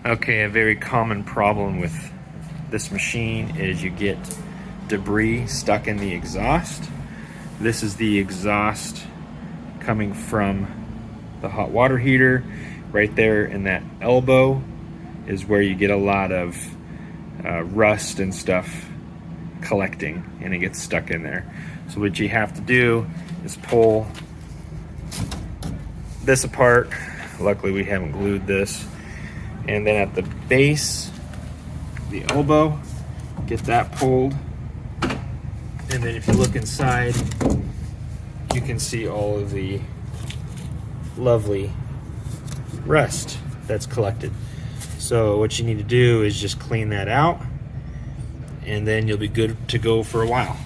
Okay, a very common problem with this machine is you get debris stuck in the exhaust. This is the exhaust coming from the hot water heater. Right there in that elbow is where you get a lot of rust and stuff collecting, and it gets stuck in there. So what you have to do is pull this apart. Luckily we haven't glued this. And then at the base, the elbow, get that pulled. And then if you look inside, you can see all of the lovely rust that's collected. So what you need to do is just clean that out, and then you'll be good to go for a while.